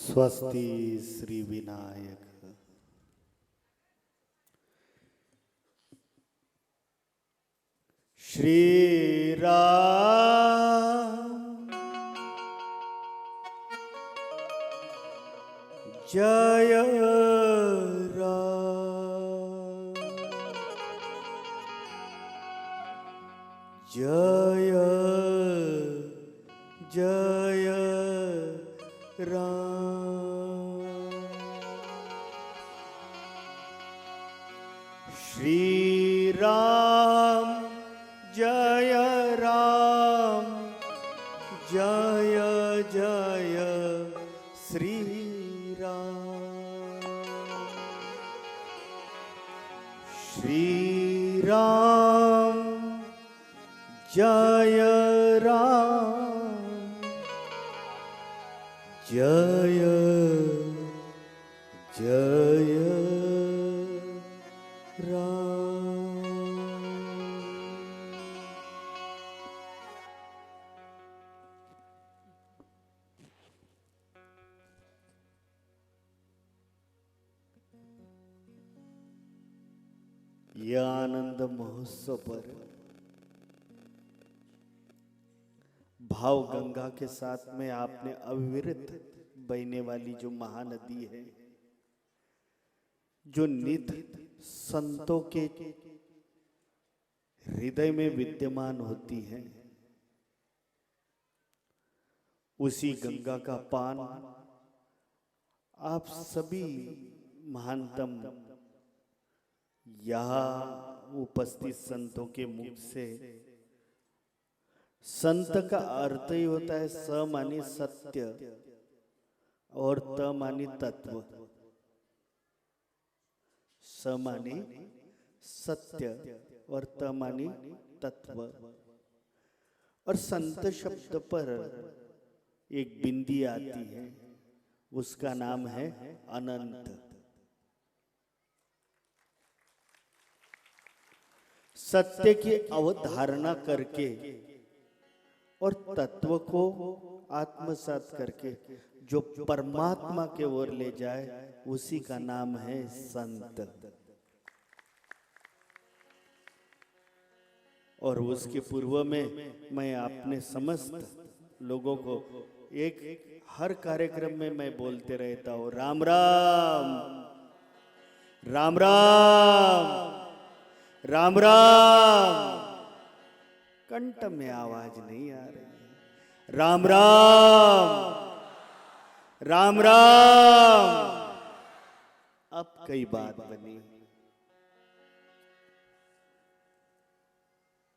स्वस्ति श्री विनायक। श्री राम जय राम जय जय राम। श्री राम जय राम जय जय श्री राम। श्री राम जय राम जय जय राम। यह आनंद महोत्सव पर भाव गंगा के साथ में आपने अविरत बहने वाली जो महानदी है, जो नित संतों के हृदय में विद्यमान होती है, उसी गंगा का पान आप सभी महानतम यहाँ उपस्थित संतों के मुख से, संत का अर्थ ही होता है स मानी सत्य और त मानी तत्व। स मानी सत्य और त मानी तत्व। और संत शब्द पर एक बिंदी आती है, उसका नाम है अनंत। सत्य की अवधारणा करके और तत्व को आत्मसात करके जो परमात्मा के ओर ले जाए, उसी का नाम है संत। और उसके पूर्व में मैं अपने समस्त लोगों को एक हर कार्यक्रम में मैं बोलते रहता हूँ, राम राम राम राम राम राम। कंठ में आवाज नहीं आ रही है। राम राम राम राम। अब कई बात बनी।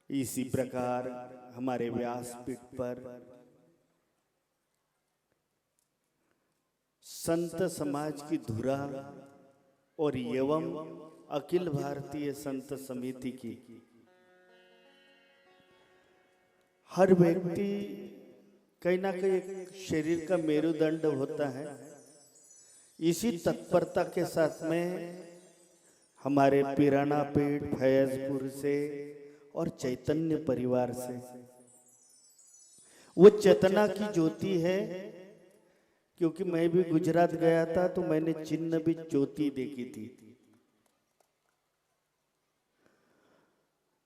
इसी प्रकार हमारे व्यासपीठ पर संत समाज की धुरा और एवं अखिल भारतीय संत समिति की हर व्यक्ति कहीं ना कहीं शरीर का मेरुदंड होता है। इसी तत्परता के साथ में हमारे पिराना पीठ फैजपुर से और चैतन्य परिवार से वो चेतना की ज्योति है। क्योंकि मैं भी गुजरात गया था तो मैंने चिन्ह भी ज्योति देखी थी,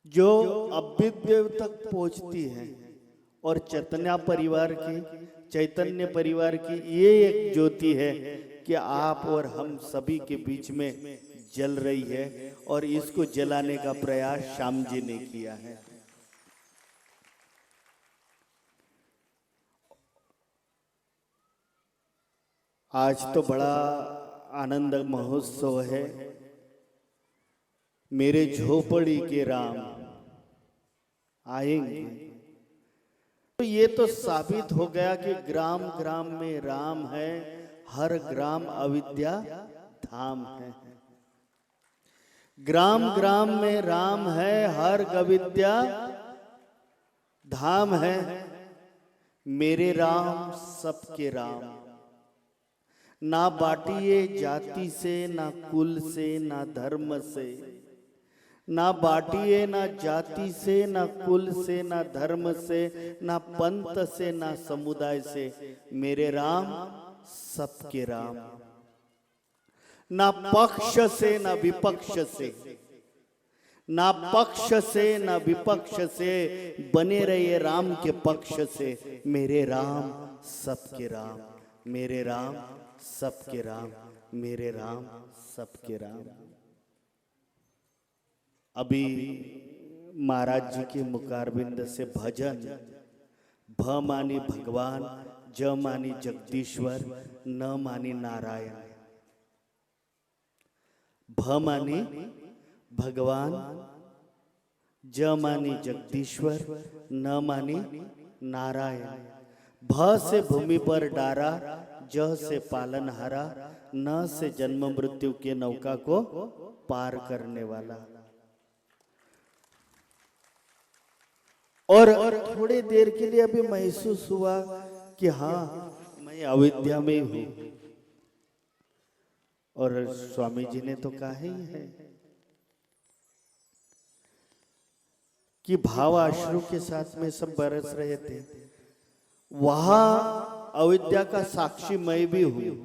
जो अभ्युदय तक पहुंचती है। और चैतन्य परिवार की ये एक ज्योति है कि आप और हम सभी के बीच में जल रही है। और इसको जलाने का प्रयास श्याम जी ने किया है। आज तो बड़ा आनंद महोत्सव है। मेरे झोपड़ी के राम आएंगे। तो ये तो साबित हो गया कि ग्राम ग्राम में राम है, हर ग्राम अविद्या धाम है। ग्राम ग्राम में राम है, हर अविद्या धाम है। मेरे राम सबके राम। ना बाटिए जाति से, ना कुल से, ना धर्म से। ना बाटिए ना जाति से, ना कुल से, ना धर्म से, ना पंथ से, ना समुदाय से। मेरे राम सबके राम। ना पक्ष से ना विपक्ष से, ना पक्ष से ना विपक्ष से, बने रहिए राम के पक्ष से। मेरे राम सबके राम, मेरे राम सबके राम, मेरे राम सबके राम। अभी महाराज जी के मुखारबिंद से भजन, भ मानी भगवान, ज मानी जगदीश्वर, न मानी नारायण। भ मानी भगवान, ज मानी जगदीश्वर, न मानी नारायण। भ से भूमि पर डारा, ज से पालनहारा, न से जन्म मृत्यु के नौका को पार करने वाला। और थोड़ी देर के लिए अभी महसूस हुआ कि हाँ, मैं अयोध्या में हूं। और स्वामी जी ने तो कहा ही है कि भाव आश्रु के साथ में सब बरस रहे थे। वहां अयोध्या का साक्षी मैं भी हूं,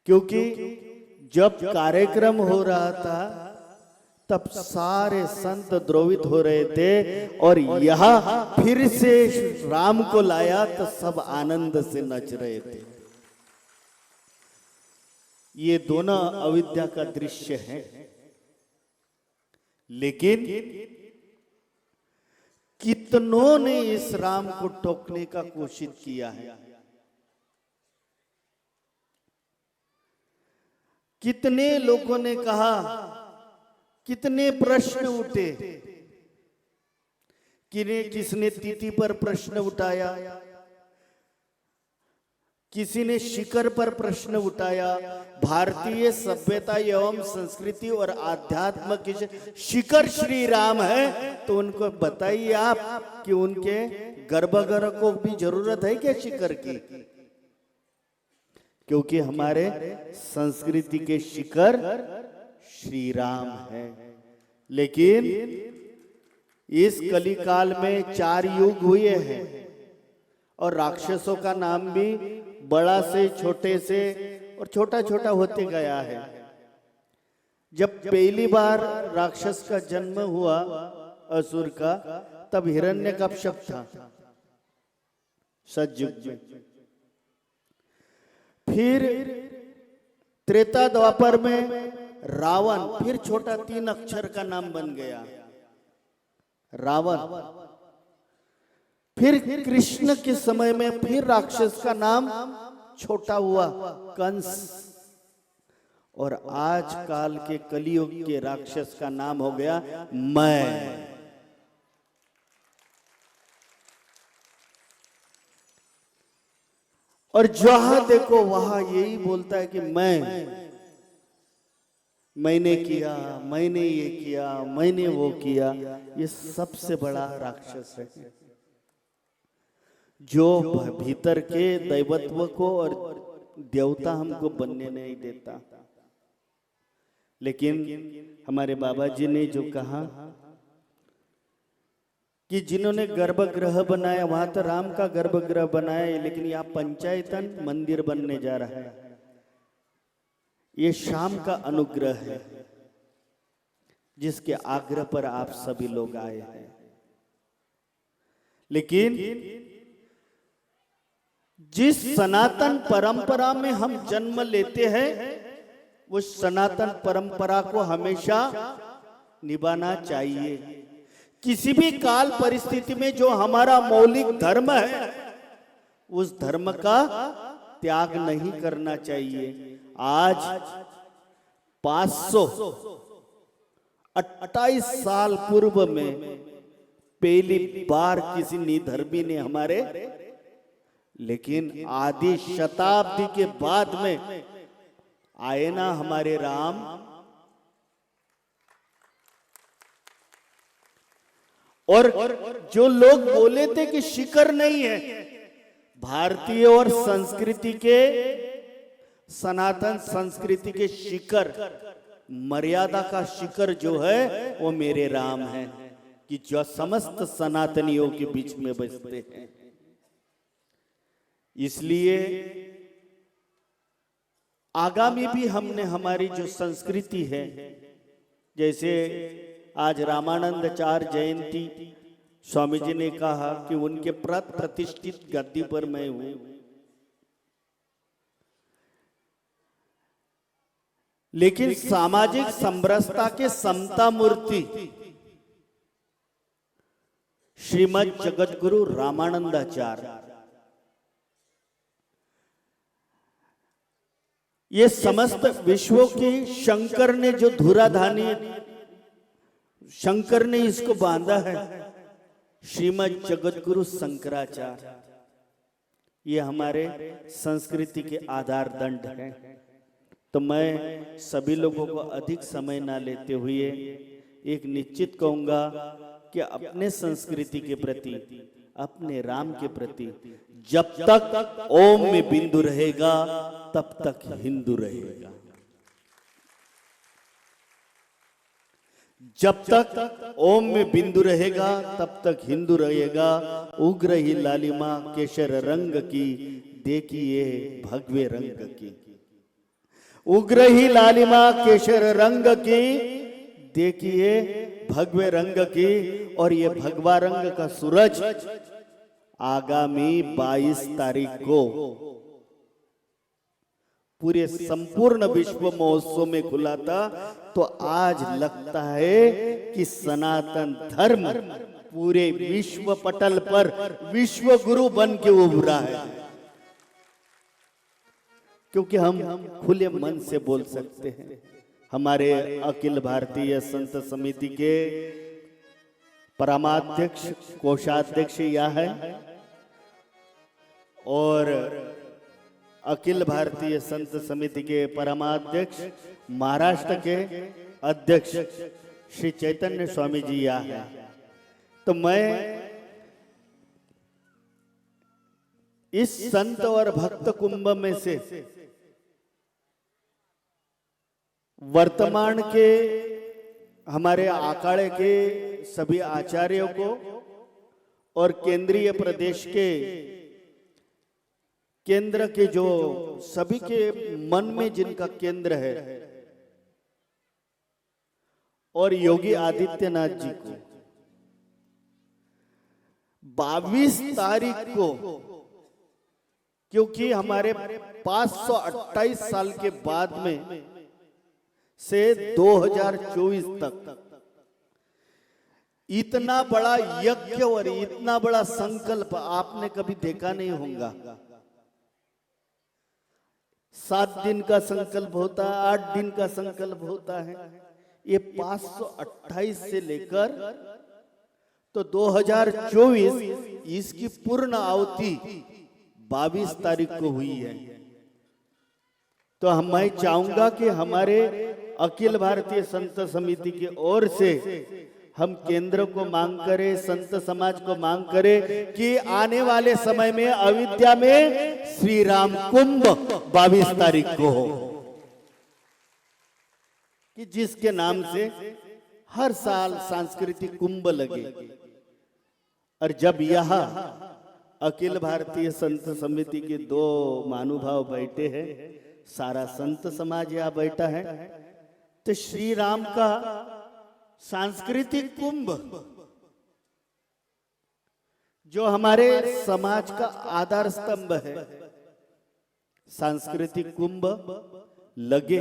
क्योंकि जब कार्यक्रम हो रहा था तब सारे संत द्रोहित हो रहे थे, और यहां फिर से राम को लाया तो सब आनंद से नच रहे थे। ये दोनों अयोध्या का दृश्य है। लेकिन कितनों ने इस राम को टोकने का कोशिश किया है, कितने लोगों ने कहा, कितने प्रश्न उठे। किसने तिथि पर प्रश्न उठाया, किसी ने शिखर पर प्रश्न उठाया। भारतीय सभ्यता एवं संस्कृति और आध्यात्म के शिखर श्री राम है, तो उनको बताइए आप कि उनके गर्भगृह को भी जरूरत है क्या शिखर की? क्योंकि हमारे संस्कृति के शिखर श्री राम है। लेकिन इस कलिकाल में 4 युग हुए हैं, और राक्षसों का नाम भी बड़ा से छोटे से और छोटा छोटा होते गया है। जब पहली बार राक्षस का जन्म हुआ असुर का, तब हिरण्यकश्यप था सतयुग में। फिर त्रेता द्वापर में रावण, फिर छोटा 3 अक्षर का नाम बन गया रावण। फिर कृष्ण के समय में फिर राक्षस का नाम छोटा हुआ कंस, और आज काल के कलियुग के राक्षस का नाम हो गया मैं। और जहां देखो वहां यही बोलता है कि मैंने किया, मैंने ये किया, मैंने वो किया। ये सबसे बड़ा राक्षस है, जो भीतर के दैवत्व को और देवता हमको बनने नहीं देता। लेकिन हमारे बाबा जी ने जो कहा कि जिन्होंने गर्भगृह बनाया, वहां तो राम का गर्भगृह बनाया है, लेकिन यहाँ पंचायतन मंदिर बनने जा रहा है। ये शाम का अनुग्रह है, जिसके आग्रह पर आप सभी लोग आए हैं। लेकिन जिस सनातन परंपरा में हम जन्म लेते हैं, उस सनातन परंपरा को हमेशा निभाना चाहिए। किसी भी काल परिस्थिति में जो हमारा मौलिक धर्म है, उस धर्म का त्याग नहीं करना चाहिए। आज 528 साल पूर्व में पहली बार किसी निधर्मी ने हमारे, लेकिन आधी शताब्दी के बाद में आए ना हमारे राम। और जो लोग बोले थे कि शिखर नहीं है, भारतीय और संस्कृति के, सनातन संस्कृति के शिखर, मर्यादा का शिखर जो है वो मेरे राम है, कि जो समस्त सनातनियों के बीच में बसते हैं। इसलिए आगामी भी हमने हमारी जो संस्कृति है, जैसे आज रामानंदाचार्य जयंती, स्वामी जी ने कहा कि उनके प्रतिष्ठित गद्दी पर मैं हूं, लेकिन सामाजिक समरसता के समता मूर्ति श्रीमद जगतगुरु रामानंदाचार्य, ये समस्त विश्व की शंकर ने जो धुराधानी, शंकर ने इसको बांधा है, श्रीमद जगतगुरु शंकराचार्य, ये हमारे संस्कृति के आधार दंड हैं। तो मैं सभी लोगों को अधिक समय ना लेते हुए एक निश्चित कहूंगा कि अपने संस्कृति के प्रति, अपने राम के प्रति जब तक ओम में बिंदु रहेगा तब तक हिंदू रहेगा। जब तक ओम में बिंदु रहेगा तब तक हिंदू रहेगा। उग्र ही लालिमा केशर रंग की, देखिए भगवे रंग की। उग्र ही लालिमा केशर रंग की, देखिए भगवे रंग की। और ये भगवा रंग का सूरज आगामी 22 तारीख को पूरे संपूर्ण विश्व महोत्सव में खुला था। तो आज लगता है कि सनातन धर्म पूरे विश्व पटल पर विश्व गुरु बन के उभरा है, क्योंकि हम खुले मन से बोल सकते हैं। हमारे अखिल भारतीय संत समिति के परमाध्यक्ष, कोषाध्यक्ष यह है, और अखिल भारतीय संत समिति के परमाध्यक्ष महाराष्ट्र के अध्यक्ष श्री चैतन्य स्वामी जी यह है। तो मैं इस संत और भक्त कुंभ में से वर्तमान के हमारे अखाड़े के सभी आचार्यों को और केंद्रीय प्रदेश के केंद्र के जो सभी के मन में जिनका केंद्र है, और योगी आदित्यनाथ जी को 22 तारीख को, क्योंकि हमारे 528 साल के बाद में से 2024 तक इतना बड़ा यज्ञ और इतना बड़ा संकल्प आपने कभी देखा नहीं होगा। 7 दिन का संकल्प होता है, 8 दिन का संकल्प होता है। ये 528 से लेकर तो 2024 इसकी पूर्ण आहुति 22 तारीख को हुई है। तो मैं चाहूंगा कि हमारे अखिल भारतीय संत समिति की ओर से हम केंद्र को मांग करें, संत समाज को मांग करें कि आने वाले समय में अयोध्या में श्री राम कुंभ 22 तारीख को हो, कि जिसके नाम से हर साल सांस्कृतिक कुंभ लगे। और जब यह अखिल भारतीय संत समिति के 2 महानुभाव बैठे हैं, सारा संत समाज यहाँ बैठा है, तो श्री राम का सांस्कृतिक कुंभ जो हमारे समाज का आधार स्तंभ है, सांस्कृतिक कुंभ लगे।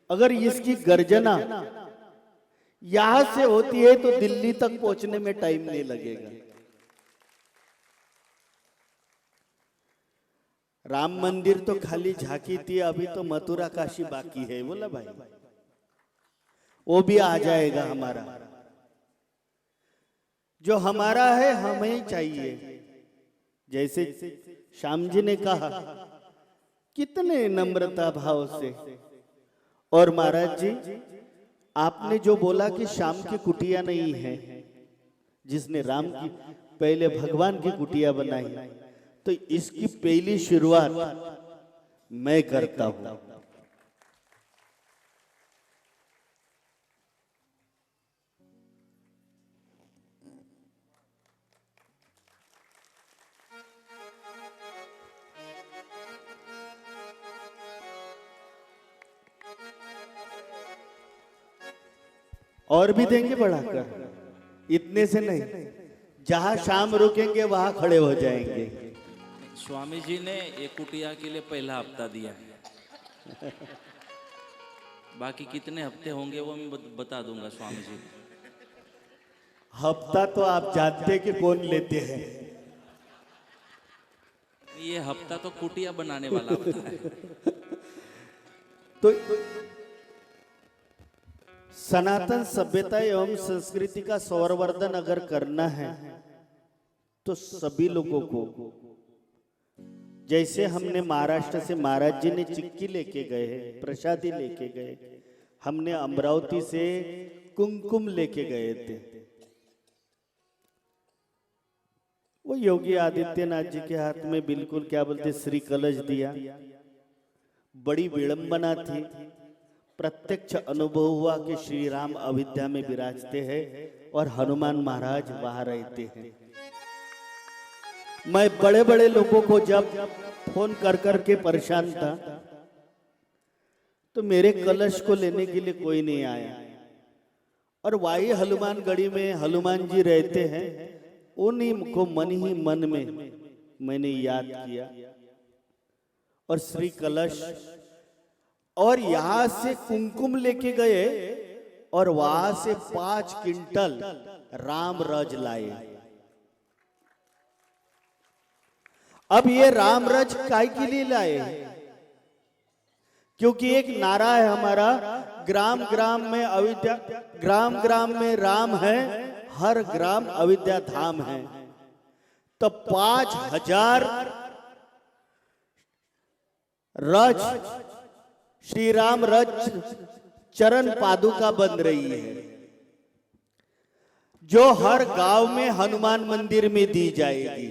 अगर इसकी गर्जना यहां से होती है तो दिल्ली तक पहुंचने में टाइम नहीं लगेगा। राम मंदिर तो खाली झांकी थी, अभी तो मथुरा काशी बाकी है। बोला भाई, वो भी आ जाएगा। हमारा जो हमारा है हमें चाहिए। जैसे श्याम जी ने कहा, कितने नम्रता भाव से। और महाराज जी, आपने जो बोला कि श्याम की कुटिया नहीं है, जिसने राम की पहले भगवान की कुटिया बनाई, तो इसकी पहली शुरुआत मैं करता हूं। और भी देंगे बढ़ाकर, इतने से नहीं, जहां शाम रुकेंगे वहां खड़े हो जाएंगे। स्वामी जी ने ये कुटिया के लिए पहला हफ्ता दिया है, बाकी कितने हफ्ते होंगे वो मैं बता दूंगा स्वामी जी। हफ्ता तो आप जानते कि कौन लेते हैं। ये हफ्ता तो कुटिया बनाने वाला होता है। तो सनातन सभ्यता एवं संस्कृति का संवर्धन अगर करना है तो सभी लोगों को, जैसे हमने महाराष्ट्र से महाराज जी ने चिक्की लेके गए, प्रसादी लेके गए, हमने अमरावती से कुमकुम लेके गए थे। वो योगी आदित्यनाथ जी के हाथ में बिल्कुल क्या बोलते श्री कलश दिया। बड़ी विडंबना थी, प्रत्यक्ष अनुभव हुआ कि श्री राम अयोध्या में विराजते हैं और हनुमान महाराज वहां रहते हैं। मैं बड़े बड़े लोगों को जब फोन कर करके परेशान था तो मेरे कलश को लेने के लिए कोई नहीं आया, और वाई हनुमान गढ़ी में हनुमान जी रहते हैं, उन्हीं को मन ही मन में मैंने याद किया और श्री कलश और यहां से कुमकुम लेके गए और वहां से 5 क्विंटल राम रज लाए। अब ये राम रज काय के लिए लाए? क्योंकि एक नारा है हमारा, ग्राम ग्राम में अयोध्या, ग्राम ग्राम में राम है, हर ग्राम अयोध्या धाम है। तो 5000 रज श्री राम रज चरण पादुका बन रही है, जो हर गांव में हनुमान मंदिर में दी जाएगी।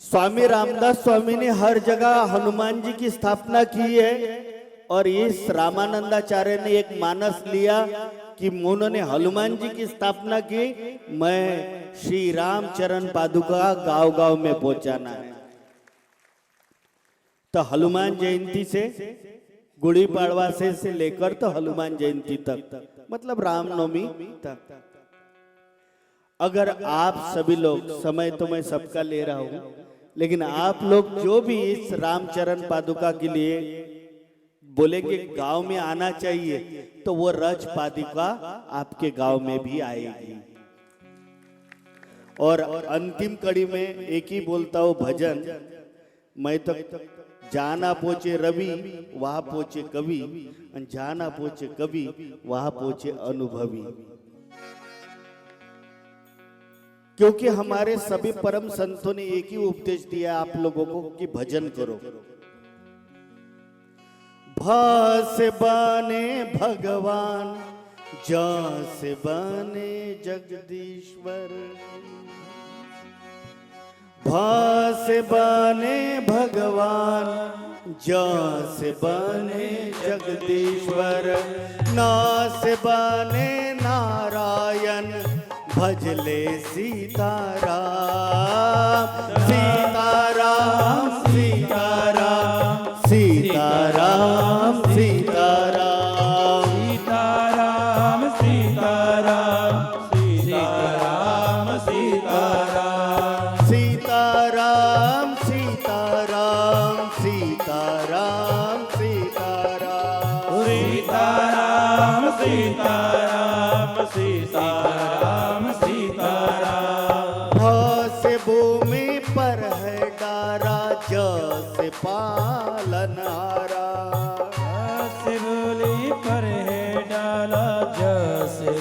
स्वामी रामदास स्वामी ने हर जगह हनुमान जी की स्थापना की है, और इस रामानंदाचार्य ने एक मानस लिया कि उन्होंने हनुमान जी की स्थापना की, मैं श्री राम चरण पादुका गांव गांव में पहुंचाना है। तो हनुमान जयंती से, गुड़ी पाड़वा से लेकर तो हनुमान जयंती तक, मतलब रामनवमी तक, अगर आप सभी लोग, समय तो मैं सबका ले रहा हूं, लेकिन आप लोग जो भी इस रामचरण पादुका के लिए बोलेंगे गांव में आना चाहिए, तो वो रज पादुका आपके गांव में भी आएगी। और अंतिम कड़ी में एक ही बोलता हूं भजन, मैं तो जाना पहुंचे रवि वहां पहुंचे कवि, जाना पहुंचे कवि वहां पहुंचे अनुभवी। क्योंकि हमारे सभी परम संतों ने एक ही उपदेश दिया आप लोगों को कि भजन करो। भ से बने भगवान, ज से बने जगदीश्वर, भ से बने भगवान, ज से बने जगदीश्वर, न से बने नारायण, भजले सीताराम सीताराम सीताराम सीताराम सीताराम सीताराम सीताराम सीताराम सीताराम सीताराम सीताराम सीताराम सीताराम सीताराम सीताराम सीताराम सीताराम। भ से भूमि पर है डारा, ज से पालनहारा, से बोली पर है डाला, जैसे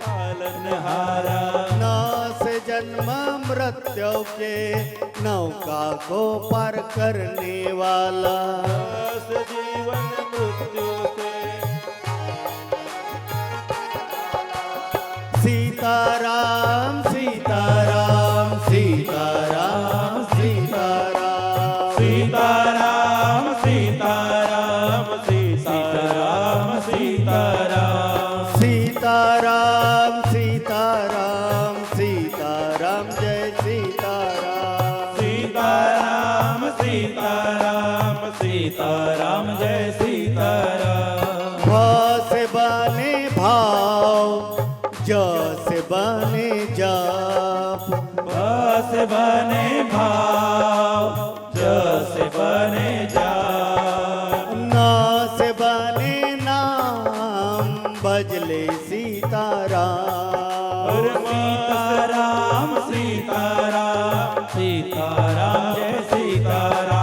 पालनहारा, न से जन्म मृत्यु के नौका को पार करने वाला, से जीवन मृत्यु से सीताराम सीताराम सीताराम सीताराम सीताराम सीताराम सीताराम सीताराम सीताराम सीताराम सीताराम जय सीताराम सीताराम सीताराम सीताराम जय सीताराम। भ से बने भाव, ज से बने जाप, भ से बने भाव, ज से बने जाप, न से बने नाम, भजले सीताराम। और सीताराम सीताराम सीताराम जय सीताराम।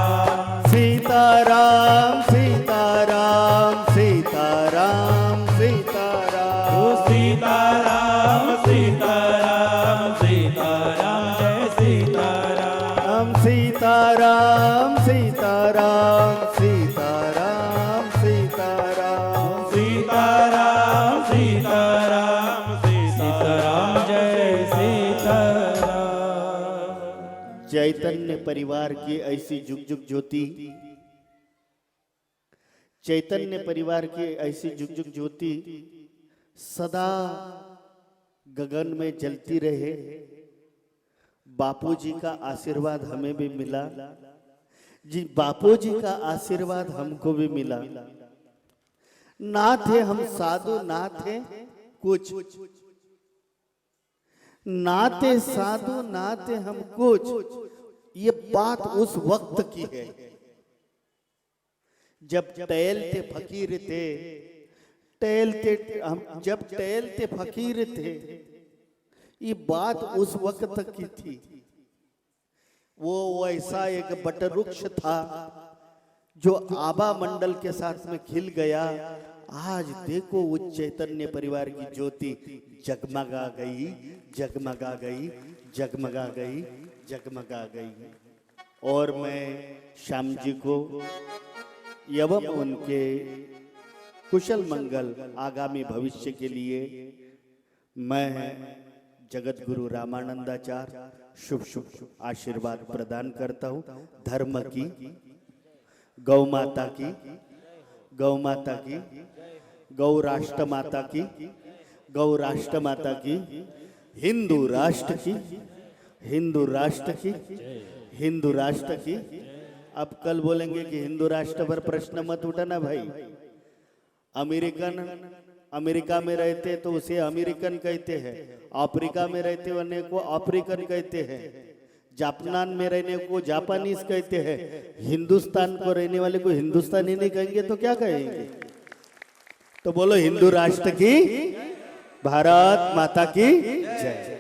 सीताराम सीताराम सीताराम सीताराम। ओ सीताराम सीताराम सीताराम जय सीताराम। सीताराम सीताराम सीताराम सीताराम। सीताराम सीताराम सीताराम जय सीताराम। चैतन्य परिवार की ऐसी जुग जुग ज्योति, चैतन्य परिवार की ऐसी जुग जुग ज्योति सदा गगन में जलती रहे। बापूजी का आशीर्वाद हमें भी मिला जी, बापूजी का आशीर्वाद हमको भी मिला। ना थे हम साधु, ना थे कुछ, ना थे साधु, ना थे हम कुछ। ये बात उस वक्त की है जब टहलते फकीर थे, टहलते हम जब टहलते फकीर थे। ये बात उस वक्त तक की थी। वो वैसा एक बटवृक्ष था जो आबा मंडल के साथ में खिल गया। आज देखो वो चैतन्य परिवार की ज्योति जगमगा गई, जगमगा गई, जगमगा गई, जगमगा गई। और मैं श्याम जी को एवं उनके कुशल मंगल आगामी भविष्य के लिए मैं जगत गुरु रामानंदाचार्य शुभ शुभ आशीर्वाद प्रदान करता हूँ। धर्म की, गौ माता की, गौ माता की, गौ राष्ट्र माता की, गौ राष्ट्र माता की, हिंदू राष्ट्र की, हिंदू राष्ट्र की, हिंदू राष्ट्र की। अब कल बोलेंगे कि हिंदू राष्ट्र पर प्रश्न मत उठाना भाई। अमेरिका में रहते तो उसे अमेरिकन कहते हैं, अफ्रीका में रहते वाले को अफ्रीकन कहते हैं, जापान में रहने को जापानीज कहते हैं। हिंदुस्तान को रहने वाले को हिंदुस्तानी नहीं कहेंगे तो क्या कहेंगे? तो बोलो हिंदू राष्ट्र की, भारत माता की जय।